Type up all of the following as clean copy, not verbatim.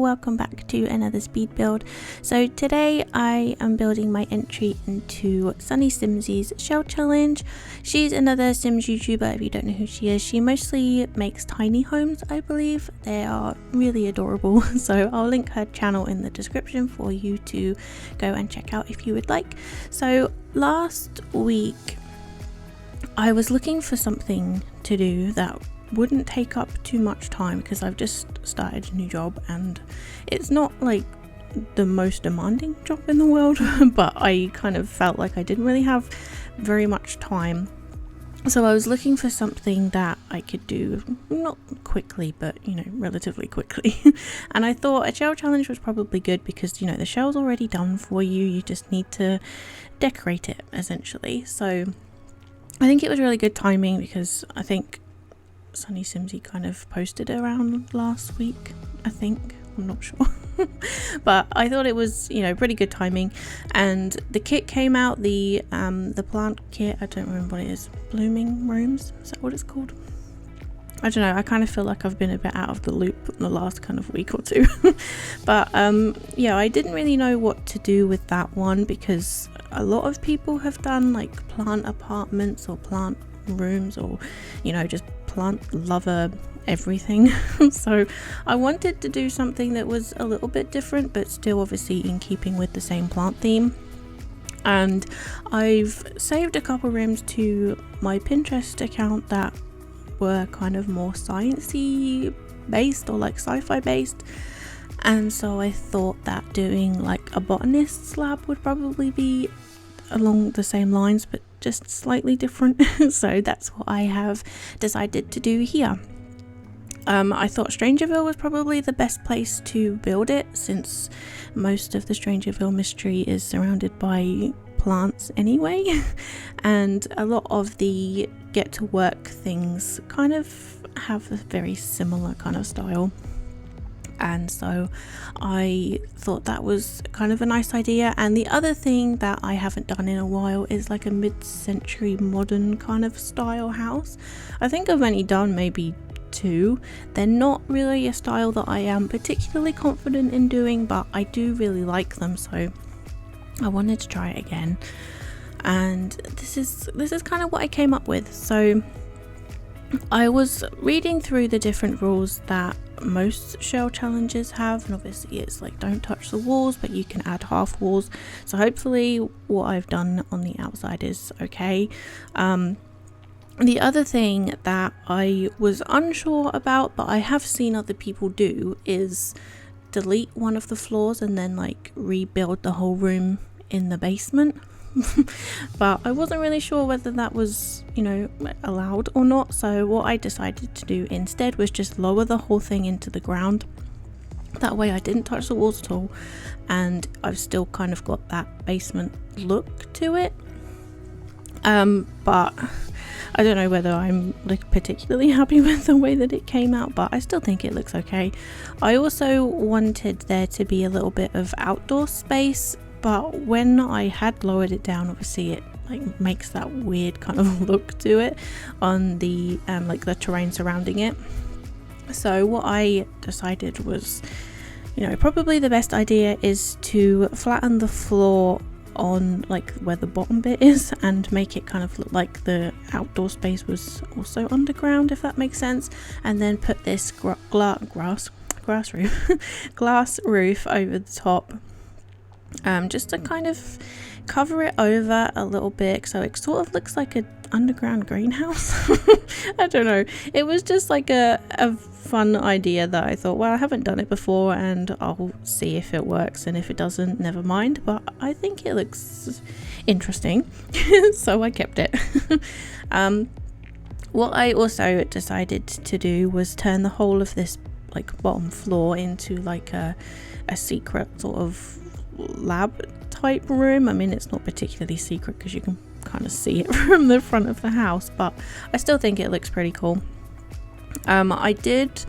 welcome back to another speed build. So today I am building my entry into SunnySimsie's shell challenge. She's another Sims YouTuber. If you don't know who she is, she mostly makes tiny homes, I believe. They are really adorable, so I'll link her channel in the description for you to go and check out if you would like. So last week I was looking for something to do that wouldn't take up too much time because I've just started a new job and it's not like the most demanding job in the world, but I kind of felt like I didn't really have very much time. So I was looking for something that I could do, not quickly, but you know, relatively quickly. And I thought a shell challenge was probably good because, you know, the shell's already done for you. You just need to decorate it essentially. So I think it was really good timing because I think SunnySimsie kind of posted around last week, I think. I'm not sure. But I thought it was, you know, pretty good timing. And the kit came out, the plant kit, I don't remember what it is. Blooming Rooms, is that what it's called? I don't know, I kind of feel like I've been a bit out of the loop in the last kind of week or two. But yeah, I didn't really know what to do with that one because a lot of people have done like plant apartments or plant rooms or, you know, just plant lover everything. So I wanted to do something that was a little bit different but still obviously in keeping with the same plant theme. And I've saved a couple rooms to my Pinterest account that were kind of more sciencey based or like sci-fi based, and so I thought that doing like a botanist's lab would probably be along the same lines but just slightly different. So that's what I have decided to do here. I thought Strangerville was probably the best place to build it since most of the Strangerville mystery is surrounded by plants anyway. And a lot of the get to work things kind of have a very similar kind of style. And so I thought that was kind of a nice idea. And the other thing that I haven't done in a while is like a mid-century modern kind of style house. I think I've only done maybe two. They're not really a style that I am particularly confident in doing, but I do really like them, so I wanted to try it again. And this is kind of what I came up with. So I was reading through the different rules that most shell challenges have, and obviously it's like don't touch the walls, but you can add half walls. So hopefully what I've done on the outside is okay. The other thing that I was unsure about, but I have seen other people do, is delete one of the floors and then like rebuild the whole room in the basement. But I wasn't really sure whether that was, you know, allowed or not. So what I decided to do instead was just lower the whole thing into the ground. That way I didn't touch the walls at all, and I've still kind of got that basement look to it. But I don't know whether I'm like particularly happy with the way that it came out, but I still think it looks okay. I also wanted there to be a little bit of outdoor space, but when I had lowered it down, obviously it like makes that weird kind of look to it on the like the terrain surrounding it. So what I decided was, you know, probably the best idea is to flatten the floor on like where the bottom bit is and make it kind of look like the outdoor space was also underground, if that makes sense, and then put this glass roof over the top, just to kind of cover it over a little bit so it sort of looks like an underground greenhouse. I don't know, it was just like a fun idea that I thought, well, I haven't done it before and I'll see if it works, and if it doesn't, never mind, but I think it looks interesting. So I kept it. What I also decided to do was turn the whole of this like bottom floor into like a secret sort of lab type room. I mean, it's not particularly secret because you can kind of see it from the front of the house, but I still think it looks pretty cool. I did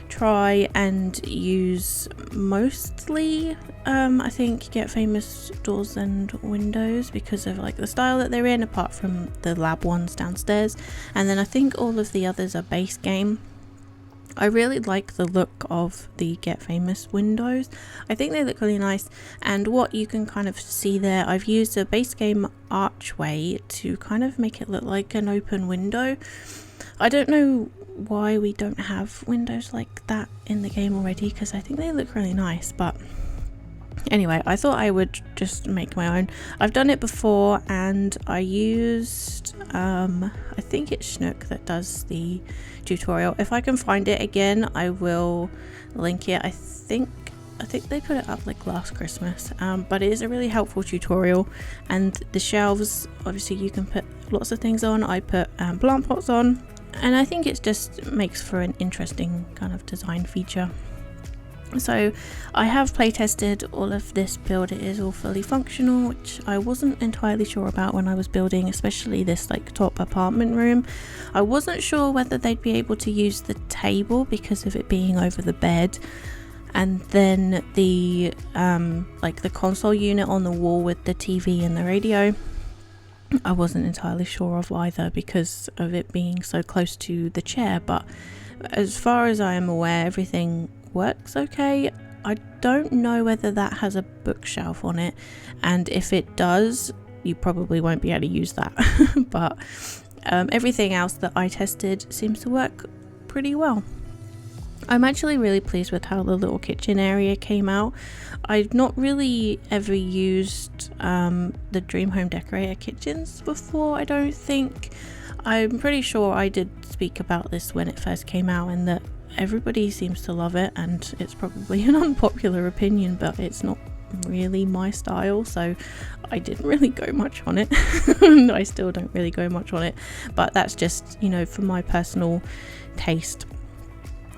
try and use mostly I think Get Famous doors and windows because of like the style that they're in, apart from the lab ones downstairs, and then I think all of the others are base game. I really like the look of the Get Famous windows. I think they look really nice, and what you can kind of see there, I've used a base game archway to kind of make it look like an open window. I don't know why we don't have windows like that in the game already, because I think they look really nice, but anyway, I thought I would just make my own. I've done it before, and I used I think it's Schnook that does the tutorial. If I can find it again, I will link it. I think they put it up like last Christmas, but it is a really helpful tutorial. And the shelves, obviously you can put lots of things on. I put plant pots on, and I think it just makes for an interesting kind of design feature. So I have play tested all of this build. It is all fully functional, which I wasn't entirely sure about when I was building, especially this like top apartment room. I wasn't sure whether they'd be able to use the table because of it being over the bed, and then the like the console unit on the wall with the TV and the radio. I wasn't entirely sure of either because of it being so close to the chair, but as far as I am aware, everything works okay. I don't know whether that has a bookshelf on it, and if it does, you probably won't be able to use that. But everything else that I tested seems to work pretty well. I'm actually really pleased with how the little kitchen area came out. I've not really ever used the Dream Home Decorator kitchens before, I don't think. I'm pretty sure I did speak about this when it first came out, and that everybody seems to love it, and it's probably an unpopular opinion, but it's not really my style, so I didn't really go much on it. I still don't really go much on it, but that's just, you know, for my personal taste.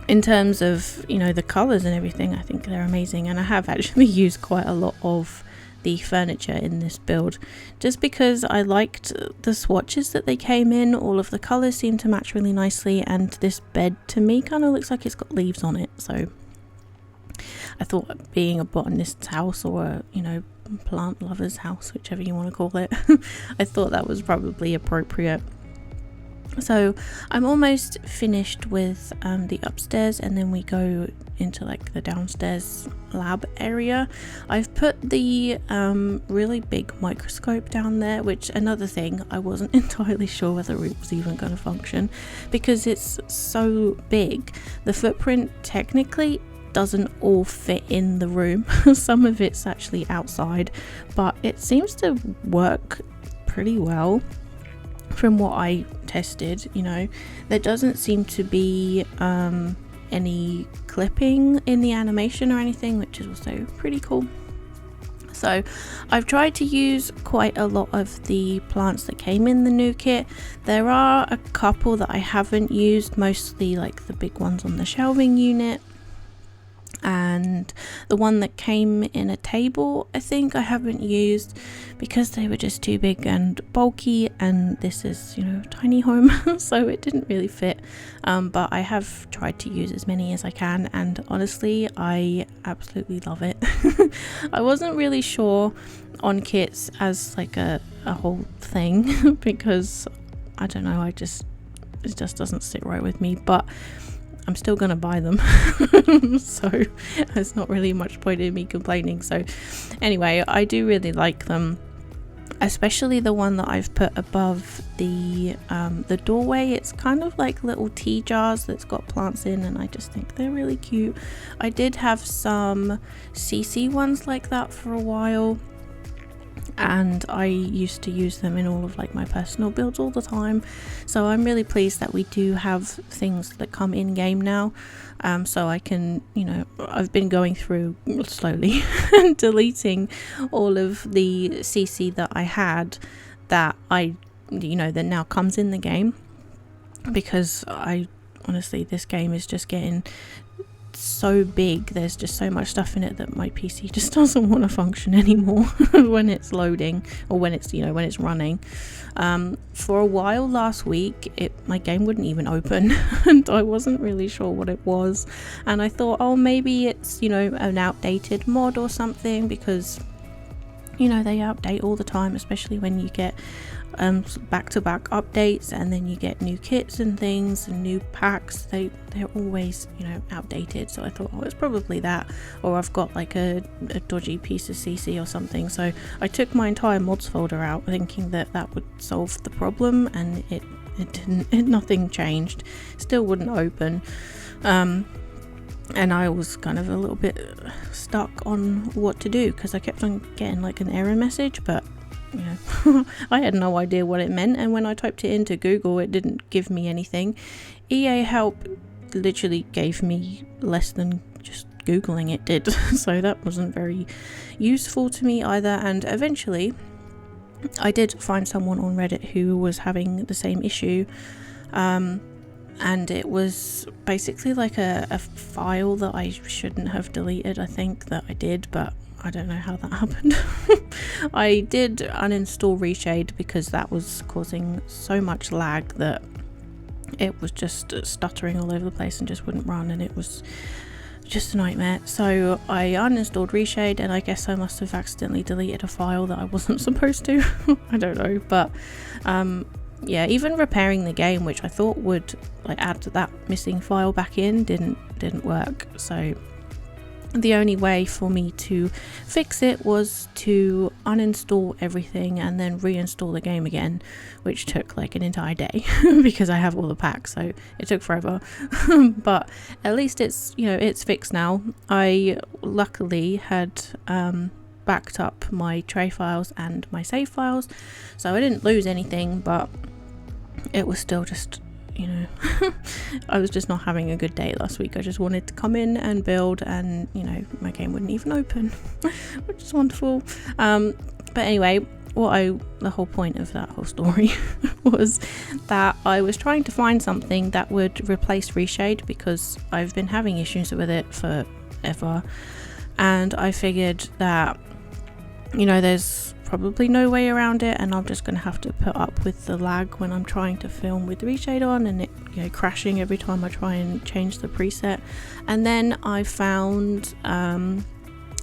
In terms of, you know, the colours and everything, I think they're amazing, and I have actually used quite a lot of the furniture in this build just because I liked the swatches that they came in. All of the colours seem to match really nicely, and this bed to me kind of looks like it's got leaves on it, so I thought, being a botanist's house, or a, you know, plant lover's house, whichever you want to call it, I thought that was probably appropriate. So I'm almost finished with the upstairs, and then we go into like the downstairs lab area. I've put the really big microscope down there, which, another thing, I wasn't entirely sure whether it was even going to function because it's so big. The footprint technically doesn't all fit in the room. Some of it's actually outside, but it seems to work pretty well. From what I tested, you know, there doesn't seem to be any clipping in the animation or anything, which is also pretty cool. So I've tried to use quite a lot of the plants that came in the new kit. There are a couple that I haven't used, mostly like the big ones on the shelving unit, and the one that came in a table I think I haven't used because they were just too big and bulky, and this is, you know, tiny home, so it didn't really fit, but I have tried to use as many as I can, and honestly I absolutely love it. I wasn't really sure on kits as like a whole thing because I don't know, it just doesn't sit right with me, but I'm still gonna buy them. So there's not really much point in me complaining. So anyway, I do really like them, especially the one that I've put above the doorway. It's kind of like little tea jars that's got plants in, and I just think they're really cute. I did have some CC ones like that for a while, and I used to use them in all of like my personal builds all the time, so I'm really pleased that we do have things that come in game now, so I can, you know, I've been going through slowly and deleting all of the CC that I had that I, you know, that now comes in the game, because I honestly, this game is just getting so big, there's just so much stuff in it that my PC just doesn't want to function anymore when it's loading, or when it's, you know, when it's running. For a while last week my game wouldn't even open and I wasn't really sure what it was, and I thought, oh, maybe it's, you know, an outdated mod or something, because you know, they update all the time, especially when you get back-to-back updates, and then you get new kits and things and new packs. They're always, you know, outdated. So I thought, oh, it's probably that, or I've got like a dodgy piece of CC or something. So I took my entire mods folder out thinking that that would solve the problem, and it didn't. Nothing changed, still wouldn't open. And I was kind of a little bit stuck on what to do, because I kept on getting like an error message, but you know, I had no idea what it meant, and when I typed it into Google, it didn't give me anything. EA Help literally gave me less than just Googling it did, so that wasn't very useful to me either. And eventually I did find someone on Reddit who was having the same issue, and it was basically like a file that I shouldn't have deleted. I think that I did, but I don't know how that happened. I did uninstall Reshade because that was causing so much lag that it was just stuttering all over the place and just wouldn't run, and it was just a nightmare. So I uninstalled Reshade, and I guess I must have accidentally deleted a file that I wasn't supposed to. I don't know, but yeah, even repairing the game, which I thought would like add that missing file back in, didn't work. So the only way for me to fix it was to uninstall everything and then reinstall the game again, which took like an entire day because I have all the packs, so it took forever. But at least it's, you know, it's fixed now. I luckily had backed up my tray files and my save files, so I didn't lose anything, but it was still just, you know, I was just not having a good day last week. I just wanted to come in and build, and you know, my game wouldn't even open, which is wonderful. But anyway, the whole point of that whole story was that I was trying to find something that would replace Reshade, because I've been having issues with it forever, and I figured that, you know, there's probably no way around it, and I'm just gonna have to put up with the lag when I'm trying to film with Reshade on, and it, you know, crashing every time I try and change the preset. And then I found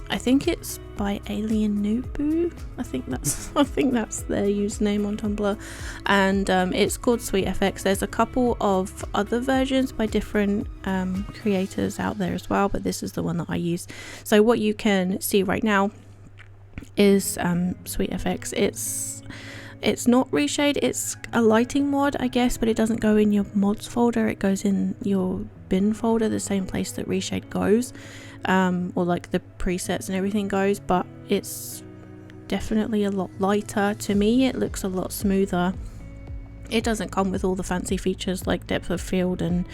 I think it's by Alien Nubu, I think that's their username on Tumblr, and it's called SweetFX. There's a couple of other versions by different creators out there as well, but this is the one that I use. So what you can see right now is SweetFX. It's not Reshade, it's a lighting mod, I guess, but it doesn't go in your mods folder, it goes in your bin folder, the same place that Reshade goes, or like the presets and everything goes, but it's definitely a lot lighter. To me, it looks a lot smoother. It doesn't come with all the fancy features like depth of field and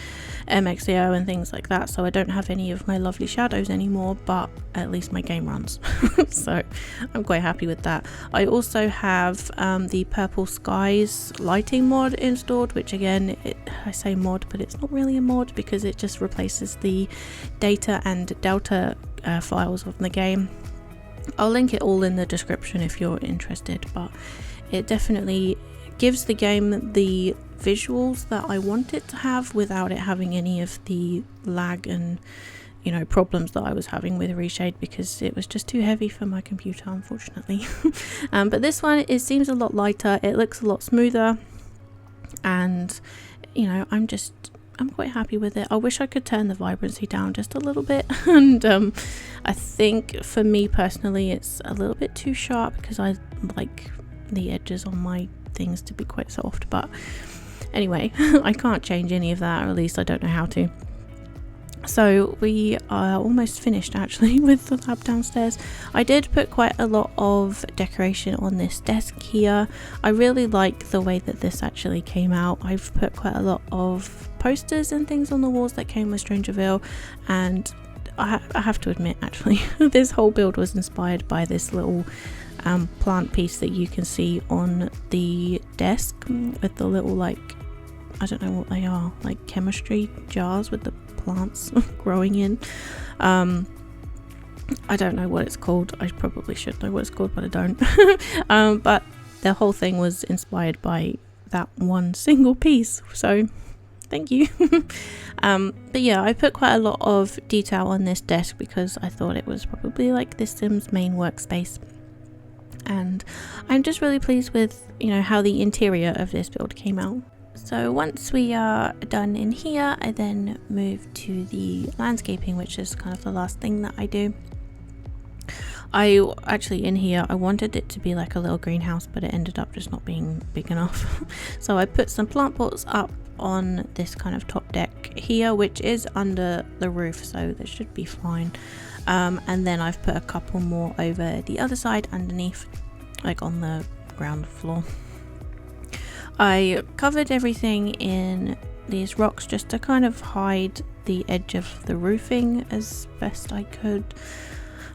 MXAO and things like that, so I don't have any of my lovely shadows anymore, but at least my game runs. So I'm quite happy with that. I also have the Purple Skies lighting mod installed, which again, I say mod, but it's not really a mod because it just replaces the data and delta files of the game. I'll link it all in the description if you're interested, but it definitely gives the game the visuals that I want it to have without it having any of the lag and, you know, problems that I was having with Reshade, because it was just too heavy for my computer, unfortunately. But this one, it seems a lot lighter, it looks a lot smoother, and you know, I'm quite happy with it. I wish I could turn the vibrancy down just a little bit, and I think for me personally it's a little bit too sharp because I like the edges on my things to be quite soft, but anyway, I can't change any of that, or at least I don't know how to. So we are almost finished actually with the lab downstairs. I did put quite a lot of decoration on this desk here. I really like the way that this actually came out. I've put quite a lot of posters and things on the walls that came with Strangerville, and I have to admit actually this whole build was inspired by this little plant piece that you can see on the desk with the little, like, I don't know what they are, like chemistry jars with the plants growing in. I don't know what it's called. I probably should know what it's called, but I don't. But the whole thing was inspired by that one single piece, so thank you. But yeah, I put quite a lot of detail on this desk because I thought it was probably like this Sim's main workspace. and I'm just really pleased with, you know, how the interior of this build came out. So once we are done in here, I then move to the landscaping, which is kind of the last thing that I do. I actually, in here, I wanted it to be like a little greenhouse, but it ended up just not being big enough. So I put some plant pots up on this kind of top deck here, which is under the roof, so that should be fine. And then I've put a couple more over the other side underneath, like on the ground floor. I covered everything in these rocks just to kind of hide the edge of the roofing as best I could.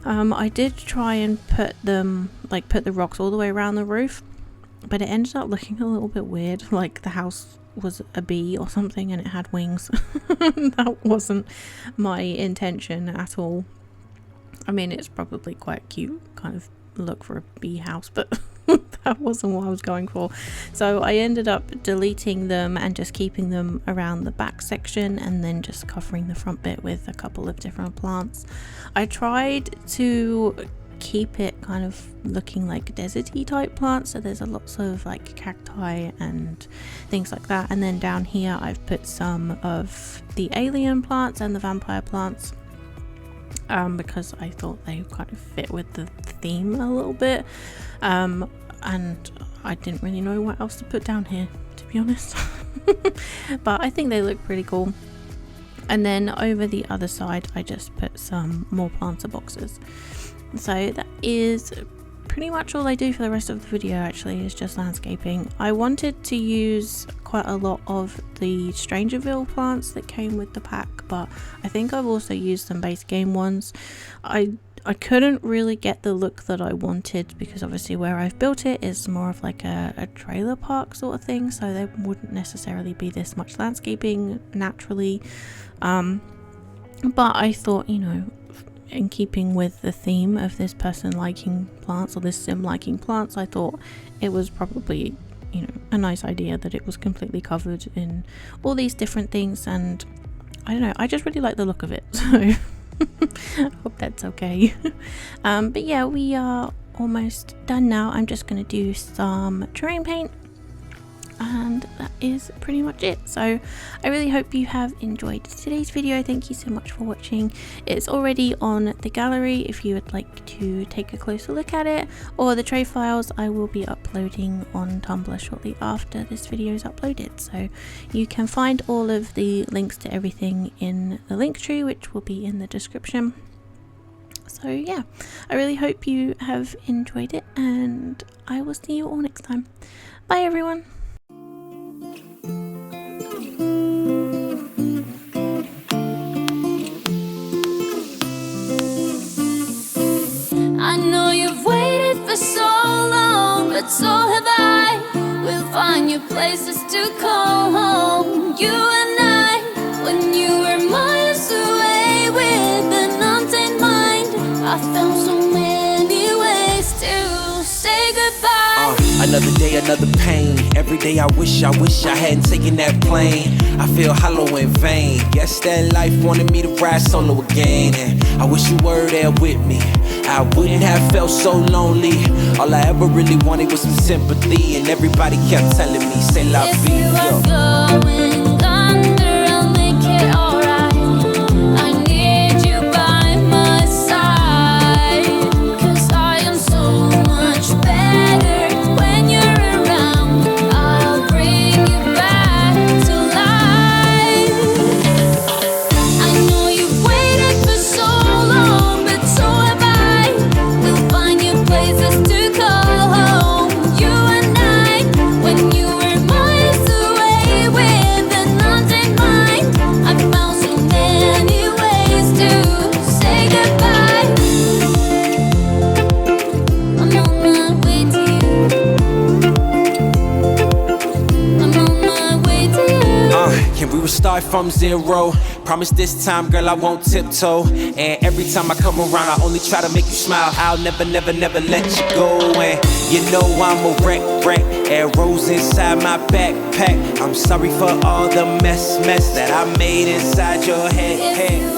I did try and put the rocks all the way around the roof, but it ended up looking a little bit weird, like the house was a bee or something and it had wings. That wasn't my intention at all. I mean, it's probably quite cute kind of look for a bee house, but that wasn't what I was going for. So I ended up deleting them and just keeping them around the back section, and then just covering the front bit with a couple of different plants. I tried to keep it kind of looking like deserty type plants, so there's lots of like cacti and things like that. And then down here I've put some of the alien plants and the vampire plants, because I thought they kind of fit with the theme a little bit, and I didn't really know what else to put down here, to be honest. But I think they look pretty cool. And then over the other side I just put some more planter boxes. So that is pretty much all I do for the rest of the video, actually, is just landscaping. I wanted to use quite a lot of the Strangerville plants that came with the pack, but I think I've also used some base game ones. I couldn't really get the look that I wanted, because obviously where I've built it is more of like a trailer park sort of thing, so there wouldn't necessarily be this much landscaping naturally. But I thought, you know, in keeping with the theme of this person liking plants, or this sim liking plants, I thought it was probably, you know, a nice idea that it was completely covered in all these different things. And I don't know, I just really like the look of it, so I hope that's okay. But yeah, we are almost done now. I'm just going to do some terrain paint, and that is pretty much it. So I really hope you have enjoyed today's video. Thank you so much for watching. It's already on the gallery if you would like to take a closer look at it, or the tray files I will be uploading on Tumblr shortly after this video is uploaded. So you can find all of the links to everything in the link tree, which will be in the description. So yeah, I really hope you have enjoyed it, and I will see you all next time. Bye everyone. I know you've waited for so long, but so have I. We'll find you places to call home, you and I. When you were miles away with an untamed mind, I found so many ways to say goodbye. Another day, another pain. Every day I wish I hadn't taken that plane. I feel hollow in vain. Guess that life wanted me to ride solo again, and I wish you were there with me. I wouldn't have felt so lonely. All I ever really wanted was some sympathy, and everybody kept telling me, say la vie. If you are going under, I'll make it alright. I need you by my side, 'cause I am so much better when you're around. I'll bring you back to life. I know you've waited for so long, but so have I. We'll find you places to call home, you and I. When you were miles away with an untamed mind, I found so many ways to say goodbye. I'm on my way to you. I'm on my way to you. Can we restart from zero? Promise this time, girl, I won't tiptoe. And every time I come around, I only try to make you smile. I'll never, never, never let you go. And you know I'm a wreck. Arrows inside my backpack. I'm sorry for all the mess that I made inside your head.